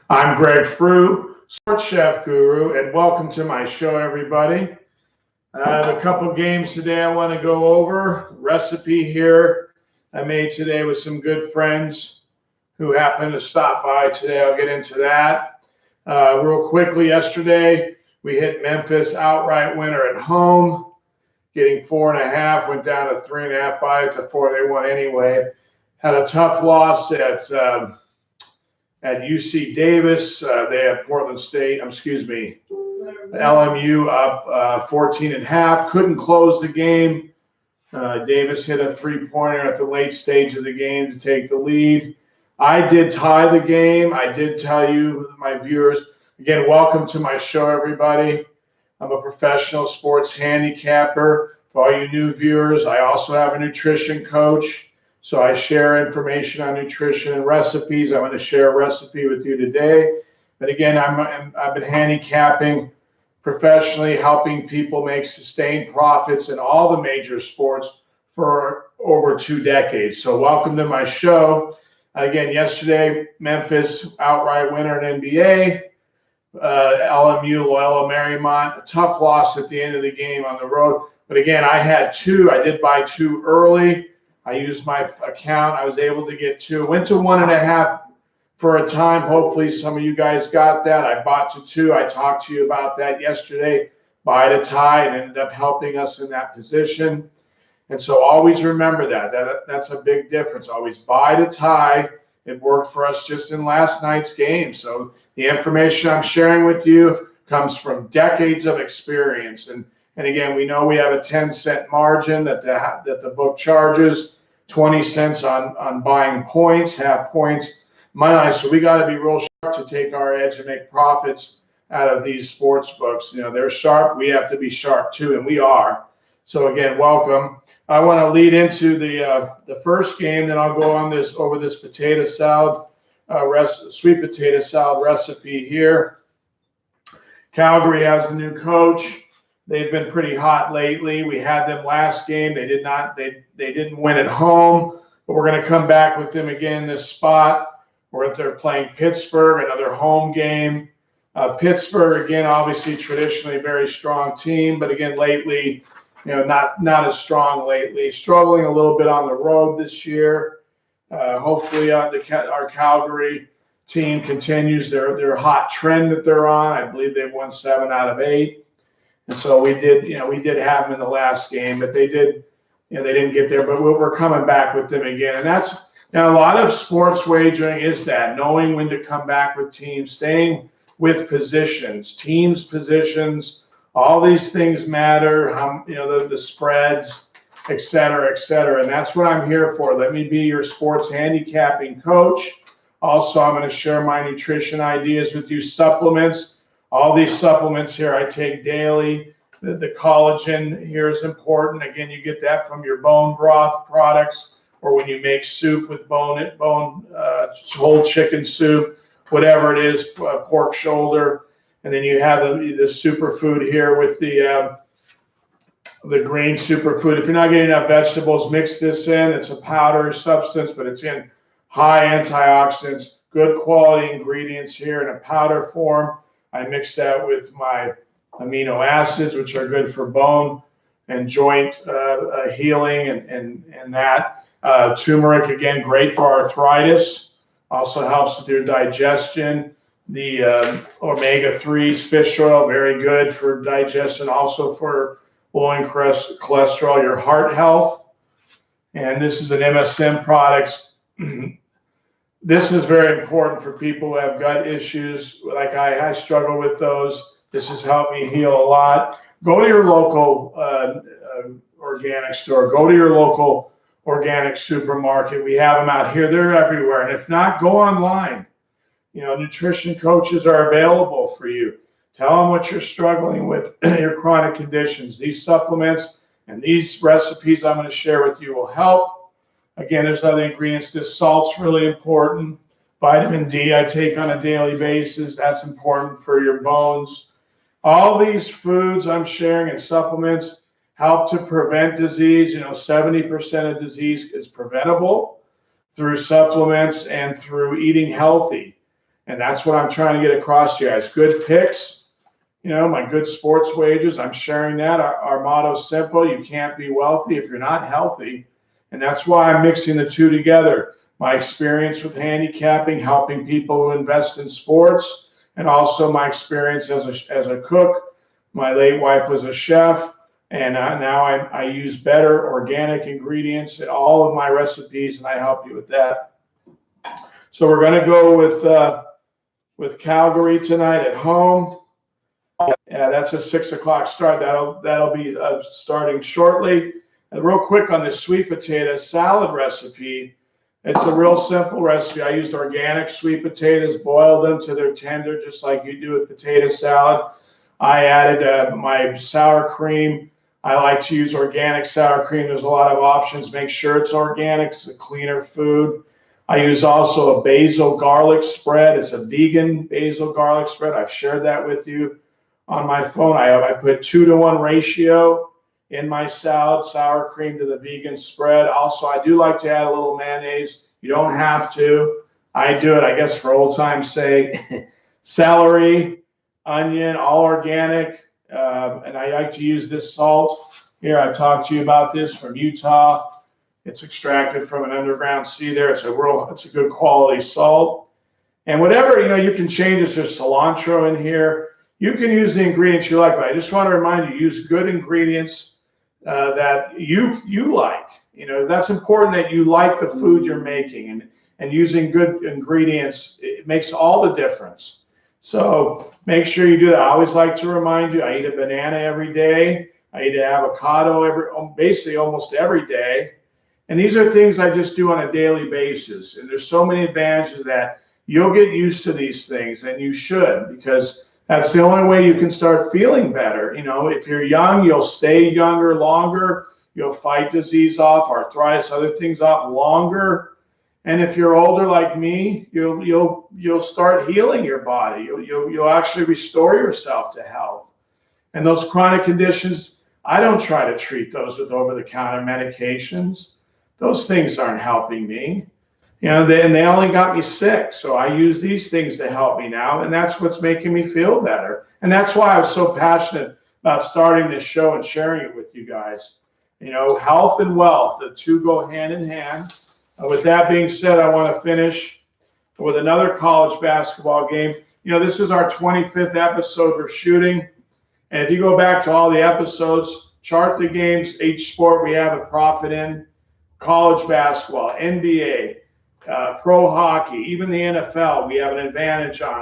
I'm Greg Frew, Sports Chef Guru, and welcome to my show, everybody. I have a couple games today I want to go over. Recipe here I made today with some good friends who happened to stop by today. I'll get into that. Real quickly, yesterday we hit Memphis outright winner at home, getting 4.5, went down to 3.5 by it to 4. They won anyway. Had a tough loss at UC Davis. They had Portland State, LMU up 14.5. Couldn't close the game. Davis hit a three-pointer at the late stage of the game to take the lead. I did tie the game. I did tell you, my viewers, again, welcome to my show, everybody. I'm a professional sports handicapper. For all you new viewers, I also have a nutrition coach. So I share information on nutrition and recipes. I'm going to share a recipe with you today. But again, I've been handicapping professionally, helping people make sustained profits in all the major sports for over 2 decades. So welcome to my show. Again, yesterday, Memphis outright winner in NBA. LMU, Loyola Marymount, a tough loss at the end of the game on the road. But again, I had 2. I did buy 2 early. I used my account. I was able to get 2. Went to 1.5 for a time. Hopefully some of you guys got that. I bought to 2. I talked to you about that yesterday. Buy to tie and ended up helping us in that position. And so always remember that's a big difference. Always buy to tie. It worked for us just in last night's game. So the information I'm sharing with you comes from decades of experience. And again, we know we have a 10-cent margin that the book charges, 20 cents on buying points, half points, money. So we got to be real sharp to take our edge and make profits out of these sports books. You know, they're sharp. We have to be sharp too, and we are. So again, welcome. I want to lead into the first game, then I'll go on over this potato salad, sweet potato salad recipe here. Calgary has a new coach. They've been pretty hot lately. We had them last game. They didn't win at home, but we're going to come back with them again in this spot. They're playing Pittsburgh, another home game. Pittsburgh, again, obviously traditionally a very strong team, but again, lately, not as strong lately. Struggling a little bit on the road this year. Hopefully, our Calgary team continues their hot trend that they're on. I believe they've won 7 out of 8. And so we did have them in the last game, but they didn't get there. But we're coming back with them again, and that's a lot of sports wagering is that knowing when to come back with teams, staying with positions, teams' positions. All these things matter. The spreads, et cetera, et cetera, and that's what I'm here for. Let me be your sports handicapping coach. Also, I'm going to share my nutrition ideas with you. Supplements. All these supplements here I take daily. The collagen here is important. Again, you get that from your bone broth products or when you make soup with whole chicken soup, whatever it is, pork shoulder. And then you have the superfood here with the green superfood. If you're not getting enough vegetables, mix this in. It's a powder substance, but it's in high antioxidants, good quality ingredients here in a powder form. I mix that with my amino acids, which are good for bone and joint healing, and that. Turmeric, again, great for arthritis. Also helps with your digestion. The omega-3s, fish oil, very good for digestion, also for lowering cholesterol, your heart health. And this is an MSM product. This is very important for people who have gut issues. Like I struggle with those. This has helped me heal a lot. Go to your local organic store. Go to your local organic supermarket. We have them out here. They're everywhere. And if not, go online. Nutrition coaches are available for you. Tell them what you're struggling with, your chronic conditions. These supplements and these recipes I'm going to share with you will help. Again, there's other ingredients. This salt's really important. Vitamin D I take on a daily basis. That's important for your bones. All these foods I'm sharing and supplements help to prevent disease. 70% of disease is preventable through supplements and through eating healthy. And that's what I'm trying to get across to you guys. Good picks, my good sports wages. I'm sharing that. Our motto is simple. You can't be wealthy if you're not healthy. And that's why I'm mixing the two together. My experience with handicapping, helping people who invest in sports, and also my experience as a cook. My late wife was a chef, and now I use better organic ingredients in all of my recipes, and I help you with that. So we're going to go with Calgary tonight at home. Yeah, that's a 6 o'clock start. That'll be starting shortly. And real quick on the sweet potato salad recipe. It's a real simple recipe. I used organic sweet potatoes, boiled them to their tender, just like you do with potato salad. I added my sour cream. I like to use organic sour cream. There's a lot of options. Make sure it's organic. It's a cleaner food. I use also a basil garlic spread. It's a vegan basil garlic spread. I've shared that with you on my phone. I put 2-to-1 ratio in my salad, sour cream to the vegan spread. Also, I do like to add a little mayonnaise. You don't have to. I do it, I guess, for old time's sake. Celery, onion, all organic. And I like to use this salt. Here, I talked to you about this from Utah. It's extracted from an underground sea there. It's a good quality salt. And whatever, you can change this. There's cilantro in here. You can use the ingredients you like, but I just want to remind you, use good ingredients that you like. That's important, that you like the food you're making, and using good ingredients, it makes all the difference. So make sure you do that. I always like to remind you, I eat a banana every day. I eat an avocado basically almost every day. And these are things I just do on a daily basis. And there's so many advantages that you'll get used to these things, and you should, because that's the only way you can start feeling better. If you're young, you'll stay younger longer. You'll fight disease off, arthritis, other things off longer. And if you're older like me, you'll start healing your body. You'll actually restore yourself to health. And those chronic conditions, I don't try to treat those with over-the-counter medications. Those things aren't helping me. They only got me sick. So I use these things to help me now, and that's what's making me feel better. And that's why I was so passionate about starting this show and sharing it with you guys. Health and wealth, the two go hand in hand. With that being said, I want to finish with another college basketball game. This is our 25th episode we're shooting. And if you go back to all the episodes, chart the games, each sport we have a profit in: college basketball, NBA, pro hockey, even the NFL, we have an advantage on.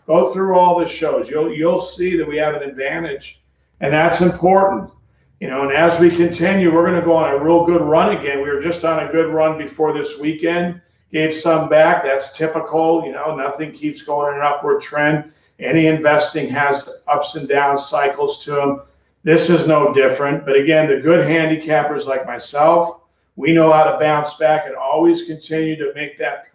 Go through all the shows. You'll see that we have an advantage, and that's important. And as we continue, we're going to go on a real good run again. We were just on a good run before this weekend. Gave some back. That's typical. Nothing keeps going in an upward trend. Any investing has ups and down cycles to them. This is no different. But again, the good handicappers like myself, we know how to bounce back and always continue to make that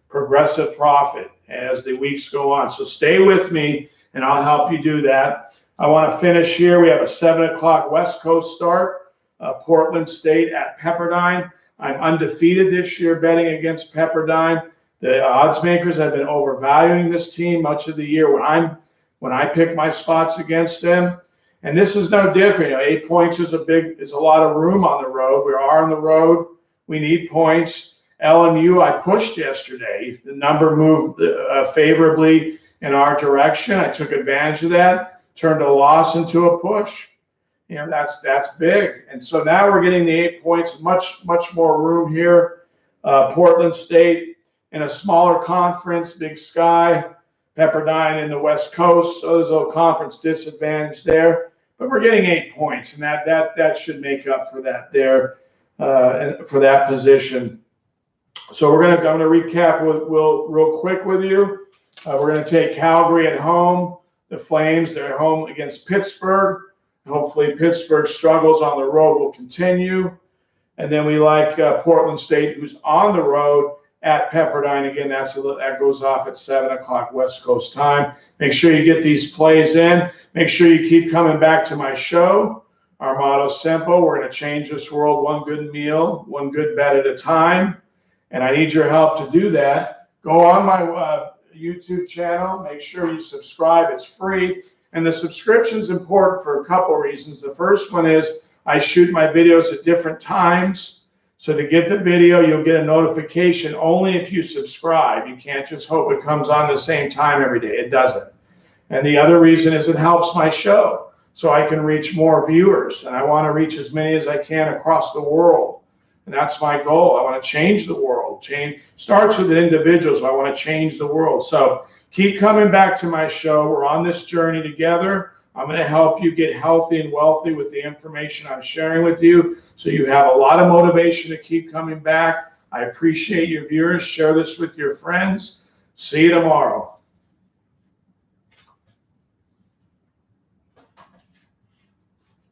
progressive profit as the weeks go on. So stay with me, and I'll help you do that. I want to finish here. We have a 7 o'clock West Coast start, Portland State at Pepperdine. I'm undefeated this year betting against Pepperdine. The odds makers have been overvaluing this team much of the year when I pick my spots against them. And this is no different. 8 points is a lot of room on the road. We are on the road. We need points. LMU, I pushed yesterday. The number moved favorably in our direction. I took advantage of that. Turned a loss into a push. That's big. And so now we're getting the 8 points, much more room here. Portland State in a smaller conference, Big Sky, Pepperdine in the West Coast. So there's a little conference disadvantage there. But we're getting 8 points, and that should make up for that there, for that position. So I'm going to recap real quick with you. We're going to take Calgary at home. The Flames, they're at home against Pittsburgh. Hopefully Pittsburgh struggles on the road will continue. And then we like Portland State, who's on the road at Pepperdine. Again, that goes off at 7 o'clock West Coast time. Make sure you get these plays in. Make sure you keep coming back to my show. Our motto is simple. We're going to change this world one good meal, one good bet at a time. And I need your help to do that. go on my YouTube channel. Make sure you subscribe. It's free. And the subscription is important for a couple reasons. The first one is I shoot my videos at different times. So to get the video, you'll get a notification only if you subscribe. You can't just hope it comes on the same time every day. It doesn't. And the other reason is it helps my show so I can reach more viewers. And I want to reach as many as I can across the world. And that's my goal. I want to change the world. Change starts with individuals. I want to change the world. So keep coming back to my show. We're on this journey together. I'm going to help you get healthy and wealthy with the information I'm sharing with you. So you have a lot of motivation to keep coming back. I appreciate your viewers. Share this with your friends. See you tomorrow.